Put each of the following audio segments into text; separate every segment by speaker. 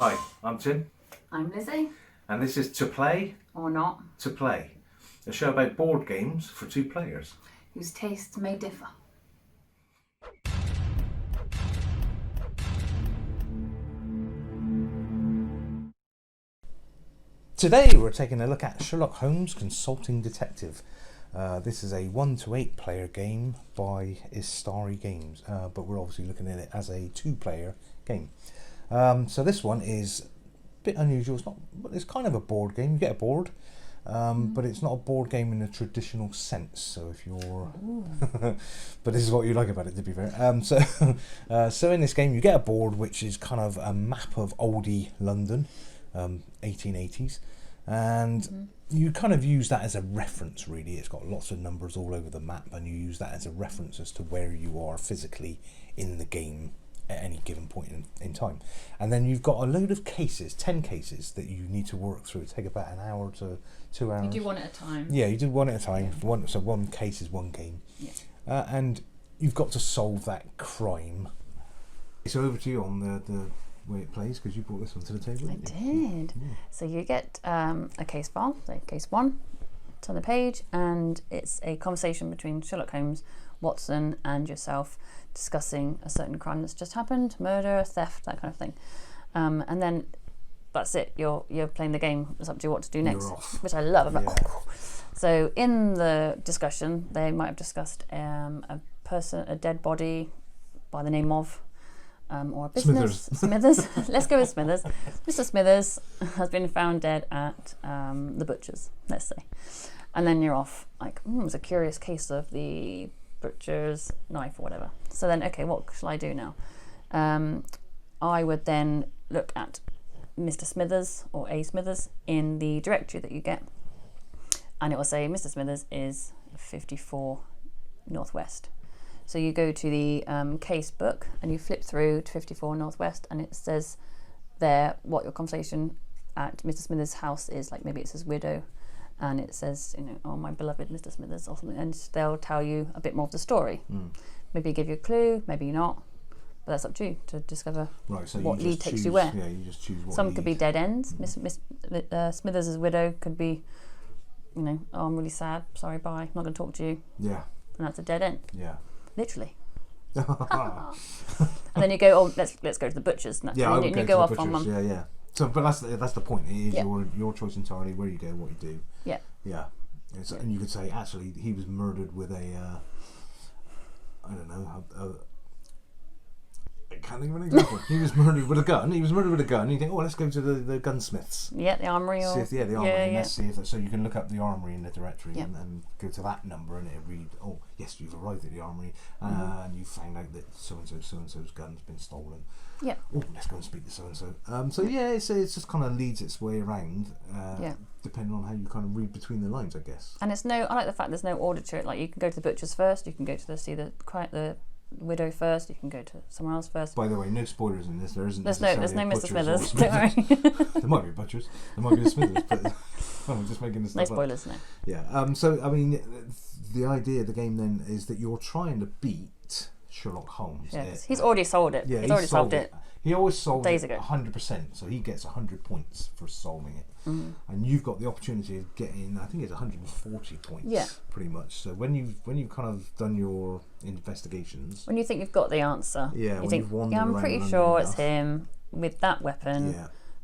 Speaker 1: Hi, I'm Tim,
Speaker 2: I'm Lizzie.
Speaker 1: and this is To Play,
Speaker 2: Or not.
Speaker 1: To Play, a show about board games for two players.
Speaker 2: Whose tastes may differ.
Speaker 1: Today we're taking a look at Sherlock Holmes Consulting Detective. This is a 1 to 8 player game by Istari Games, but we're obviously looking at it as a 2-player game. So this one is a bit unusual. It's kind of a board game. You get a board, but it's not a board game in a traditional sense. So if you're, but this is what you like about it, to be fair. So in this game you get a board which is kind of a map of oldie London, 1880s, and you kind of use that as a reference. Really, it's got lots of numbers all over the map, and you use that as a reference as to where you are physically in the game at any given point in time. And then you've got a load of cases, 10 cases that you need to work through. Take about an hour to 2 hours.
Speaker 2: You do one at a time.
Speaker 1: Yeah, you do one at a time. So one case is one game.
Speaker 2: Yeah.
Speaker 1: And you've got to solve that crime. So over to you on the way it plays, because you brought this one to the table.
Speaker 2: I did. Yeah. So you get a case file, so case 1, it's on the page, and it's a conversation between Sherlock Holmes, Watson and yourself discussing a certain crime that's just happened, murder, theft, that kind of thing. And then that's it, you're playing the game. It's up to you what to do next, which I love. I'm like, oh. So in the discussion they might have discussed a dead body by the name of or a business. Smithers. Let's go with Smithers. Mr. Smithers has been found dead at the butcher's, let's say. And then you're off like, it's a curious case of the butcher's knife or whatever. So then, okay, what shall I do now? I would then look at Mr. Smithers or A. Smithers in the directory that you get, and it will say Mr. Smithers is 54 Northwest. So you go to the case book and you flip through to 54 Northwest, and it says there what your conversation at Mr. Smithers' house is. Like maybe it's his widow, and it says, oh, my beloved Mr. Smithers or something, and they'll tell you a bit more of the story. Maybe give you a clue, maybe not, but that's up to you to discover what lead takes you where.
Speaker 1: Yeah, you just choose what
Speaker 2: Some
Speaker 1: lead.
Speaker 2: could be dead ends. Smithers' widow could be, oh, I'm really sad, sorry, bye, I'm not going to talk to you.
Speaker 1: Yeah.
Speaker 2: And that's a dead end.
Speaker 1: Yeah.
Speaker 2: Literally. And then you go, oh, let's go to the butcher's.
Speaker 1: Yeah,
Speaker 2: and you go off on one.
Speaker 1: Yeah. So, but that's the point. It is your choice entirely where you go, what you do.
Speaker 2: Yeah.
Speaker 1: Yeah. And you could say actually he was murdered with a I don't know. I can't think of an example. He was murdered with a gun. And you think, oh, let's go to the gunsmiths.
Speaker 2: Yeah, the armory.
Speaker 1: The armory.
Speaker 2: Yeah.
Speaker 1: Let's see if so you can look up the armory in the directory and go to that number, and it'll read, oh, yes, you've arrived at the armory, and you found out that so and so's gun's been stolen.
Speaker 2: Yeah.
Speaker 1: Oh, let's go and speak to so and so. So yeah, it's just kind of leads its way around. Depending on how you kind of read between the lines, I guess.
Speaker 2: And I like the fact there's no order to it. Like you can go to the butcher's first. You can go to see the widow first. You can go to somewhere else first.
Speaker 1: By the way, no spoilers in this. There's no
Speaker 2: Mr. Smithers. Don't worry.
Speaker 1: There might be butchers. There might be the Smithers, but I'm just making this.
Speaker 2: No spoilers, no.
Speaker 1: Yeah. So I mean, the idea of the game then is that you're trying to beat Sherlock Holmes.
Speaker 2: Yes. He's already sold it.
Speaker 1: Yeah,
Speaker 2: he's already solved it.
Speaker 1: He always solves
Speaker 2: days
Speaker 1: it
Speaker 2: ago.
Speaker 1: 100%, so he gets 100 points for solving it. And you've got the opportunity of getting, I think it's 140 points, pretty much. So when you've kind of done your investigations,
Speaker 2: when you think you've got the answer, you think, I'm pretty sure it's him with that weapon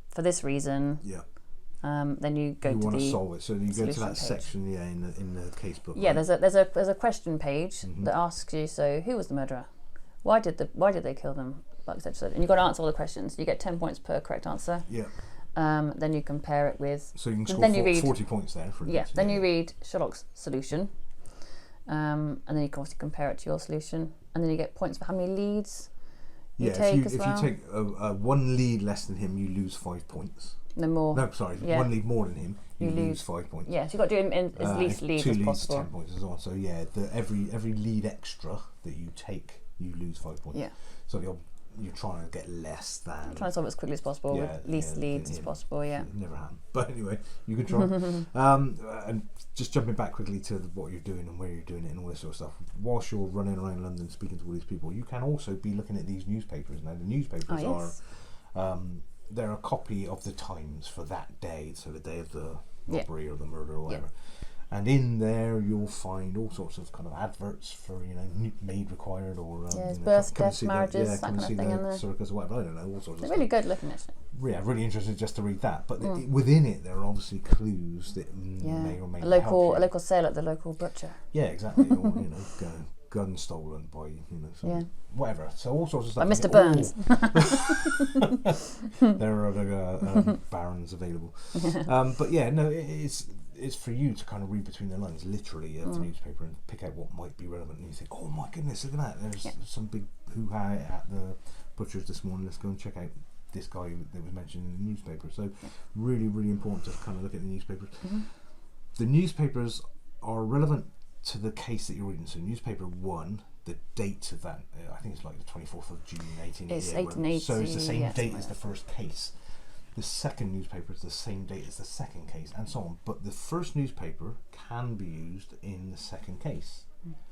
Speaker 2: for this reason.
Speaker 1: Yeah.
Speaker 2: Then you go to the.
Speaker 1: You want to solve it, so you go to that
Speaker 2: page.
Speaker 1: Section, in the case book.
Speaker 2: Yeah,
Speaker 1: right?
Speaker 2: there's a question page that asks you, so who was the murderer? Why did they kill them? And you've got to answer all the questions. You get 10 points per correct answer.
Speaker 1: Yeah.
Speaker 2: Then you compare it with.
Speaker 1: So you can score 40 points there.
Speaker 2: Then you read Sherlock's solution, and then you can obviously compare it to your solution, and then you get points for how many leads you take as well.
Speaker 1: If you take one lead less than him, you lose 5 points.
Speaker 2: No more.
Speaker 1: No, sorry, one lead more than him, you lose 5 points.
Speaker 2: Yeah, so you've got to do it in as least leads as possible.
Speaker 1: 2 leads, 10 points as well. So yeah, every lead extra that you take, you lose 5 points.
Speaker 2: Yeah.
Speaker 1: So you're trying to get less than.
Speaker 2: Trying to solve it as quickly as possible with least leads as possible. Yeah.
Speaker 1: It never happened. But anyway, you can try. And just jumping back quickly to what you're doing and where you're doing it and all this sort of stuff. Whilst you're running around London speaking to all these people, you can also be looking at these newspapers. Now the newspapers are they're a copy of the Times for that day, so the day of the robbery or the murder or whatever. And in there you'll find all sorts of kind of adverts for, you know, maid required or
Speaker 2: birth, death, marriages, that kind of thing in there.
Speaker 1: Circus or whatever. I don't know, all sorts of stuff.
Speaker 2: They're really good looking, actually.
Speaker 1: Yeah, really interesting just to read that. But within it, there are obviously clues that may or may not help you.
Speaker 2: A local sale at the local butcher.
Speaker 1: Yeah, exactly. Or, you know, gun stolen by, you know, whatever. So all sorts of stuff.
Speaker 2: By Mr. Burns.
Speaker 1: There are other barons available. But yeah, no, it's for you to kind of read between the lines, literally, of the newspaper and pick out what might be relevant. And you think, oh my goodness, look at that. There's some big hoo-ha at the butcher's this morning. Let's go and check out this guy that was mentioned in the newspaper. So really, really important to kind of look at the newspapers. The newspapers are relevant to the case that you're reading. So newspaper 1, the date of that, I think it's like the 24th of June 1880.
Speaker 2: It's 1880.
Speaker 1: So it's the same date as the first case. The second newspaper is the same date as the second case, and so on. But the first newspaper can be used in the second case.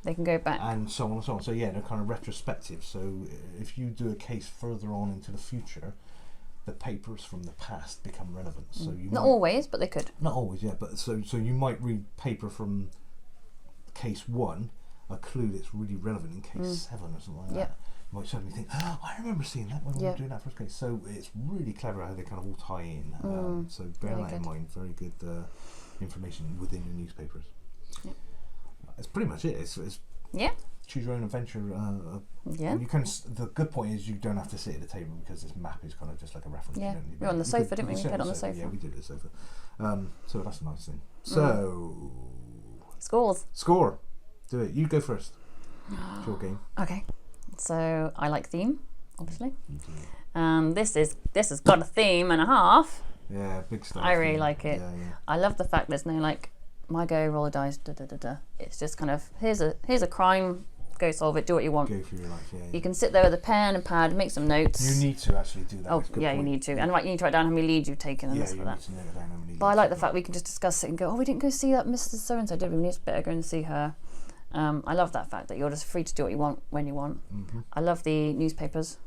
Speaker 2: They can go back.
Speaker 1: And so on and so on. So yeah, they're kind of retrospective. So if you do a case further on into the future, the papers from the past become relevant. So you
Speaker 2: not always, but they could.
Speaker 1: Not always, yeah. But so you might read paper from case 1, a clue that's really relevant in case 7 or something like that. You might suddenly think, oh, I remember seeing that when we were doing that first case. So it's really clever how they kind of all tie in. So bear that in mind. Very good information within the newspapers. That's pretty much it. It's choose your own adventure. You can. The good point is you don't have to sit at the table because this map is kind of just like a reference.
Speaker 2: Yeah, we're on the sofa, didn't we? We played on the sofa.
Speaker 1: Yeah, we did at the sofa. So that's a nice thing. So score. Do it. You go first. It's your game.
Speaker 2: Okay. So I like theme, obviously. This has got a theme and a half.
Speaker 1: Yeah, big stuff.
Speaker 2: I really like it.
Speaker 1: Yeah.
Speaker 2: I love the fact there's no like my go, roll a dice, da da da da. It's just kind of here's a crime, go solve it, do what you want.
Speaker 1: Go for your life,
Speaker 2: You can sit there with a pen and pad, make some notes.
Speaker 1: You need to actually do that.
Speaker 2: Oh yeah, you need to, and you need to write down how many leads you've taken and this for that. But I like the fact we can just discuss it and go, oh, we didn't go see that Mrs. So and so, did we? We better go and see her. I love that fact that you're just free to do what you want when you want. I love the newspapers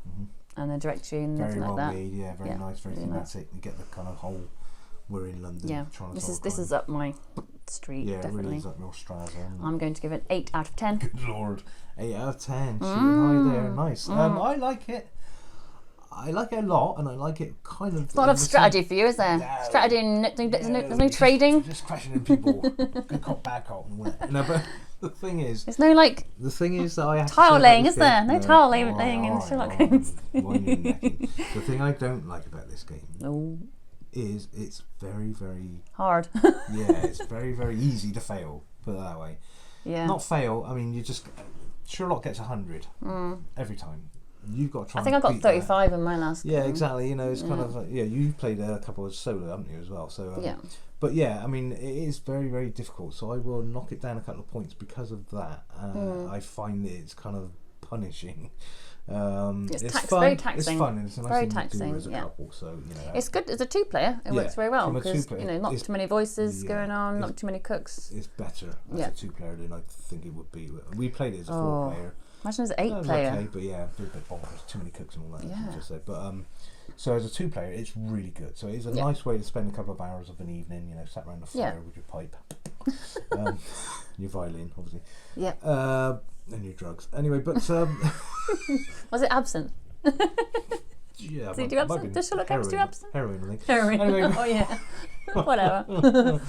Speaker 2: and the directory and everything like that.
Speaker 1: Very well made, very nice, very thematic. You get the kind of whole, we're in London.
Speaker 2: Yeah, this is up my street, definitely.
Speaker 1: It really is up your Strasbourg.
Speaker 2: I'm going to give it 8 out of 10.
Speaker 1: Good Lord, 8 out of 10. Shooting high there, nice. I like it. I like it a lot, and I like it kind of.
Speaker 2: It's not a lot of strategy for you, is there? No, strategy, there's no trading.
Speaker 1: Just questioning people. Good cop, bad cop. No, but the thing is,
Speaker 2: there's no like.
Speaker 1: The thing is that I have
Speaker 2: tile laying, is there? No tile laying in Sherlock Holmes.
Speaker 1: The thing I don't like about this game is it's very, very
Speaker 2: hard.
Speaker 1: It's very, very easy to fail. Put it that way.
Speaker 2: Yeah.
Speaker 1: Not fail. I mean, Sherlock gets 100 every time. You've got to try.
Speaker 2: I think I got 35 in my last game.
Speaker 1: Yeah, exactly. You know, it's kind of like, you've played a couple of solo, haven't you, as well? So but I mean, it is very, very difficult. So I will knock it down a couple of points because of that. I find that it's kind of punishing. It's fun.
Speaker 2: Very taxing.
Speaker 1: It's fun. And it's a nice
Speaker 2: very
Speaker 1: thing
Speaker 2: taxing.
Speaker 1: to do as a couple. So
Speaker 2: it's good as a 2-player. It works very well because not too many voices going on, not too many cooks.
Speaker 1: It's better as a 2-player than I think it would be. We played it as a 4-player.
Speaker 2: Imagine as an 8-player.
Speaker 1: Okay, but it's a bit bonkers. Too many cooks and all that. Yeah. But so as a 2-player, it's really good. So it's a nice way to spend a couple of hours of an evening. You know, sat around the fire with your pipe, your violin, obviously.
Speaker 2: Yeah.
Speaker 1: And your drugs. Anyway, but
Speaker 2: was it absinthe?
Speaker 1: Yeah.
Speaker 2: Did you do absinthe? Does Sherlock Holmes do absinthe?
Speaker 1: Heroin, I think.
Speaker 2: Heroin.
Speaker 1: Anyway.
Speaker 2: Oh yeah. Whatever.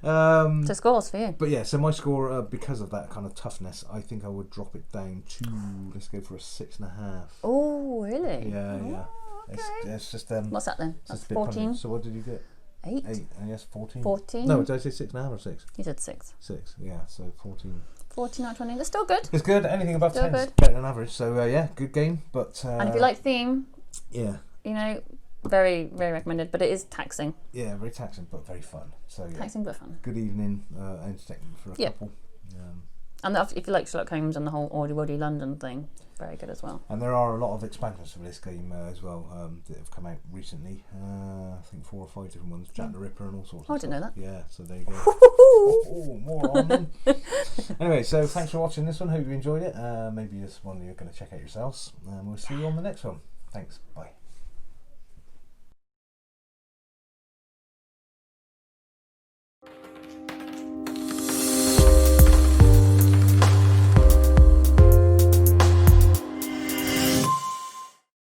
Speaker 2: So scores for you.
Speaker 1: But so my score, because of that kind of toughness, I think I would drop it down to, let's go for a 6.5.
Speaker 2: Oh, really?
Speaker 1: Yeah.
Speaker 2: Okay.
Speaker 1: It's just
Speaker 2: what's that then?
Speaker 1: That's
Speaker 2: 14.
Speaker 1: So what did you get?
Speaker 2: 8.
Speaker 1: 8, and yes, 14.
Speaker 2: 14.
Speaker 1: No, did I say 6.5 or 6?
Speaker 2: You said 6.
Speaker 1: 6, yeah. So 14.
Speaker 2: 14 out of 20. That's still good.
Speaker 1: It's good. Anything above
Speaker 2: still
Speaker 1: 10 is
Speaker 2: good.
Speaker 1: better than average. So good game. But
Speaker 2: and if you like theme,
Speaker 1: you
Speaker 2: know, very, very recommended. But it is taxing.
Speaker 1: Yeah, very taxing, but very fun. So
Speaker 2: taxing but fun.
Speaker 1: Good evening, entertainment for a couple.
Speaker 2: And if you like Sherlock Holmes and the whole Oldie Woody London thing, very good as well.
Speaker 1: And there are a lot of expansions for this game as well that have come out recently. I think 4 or 5 different ones. Jack the Ripper and all sorts of
Speaker 2: I didn't know that.
Speaker 1: Yeah, so there you go. More on them. Anyway, so thanks for watching this one. Hope you enjoyed it. Maybe it's one you're going to check out yourselves. And we'll see you on the next one. Thanks. Bye.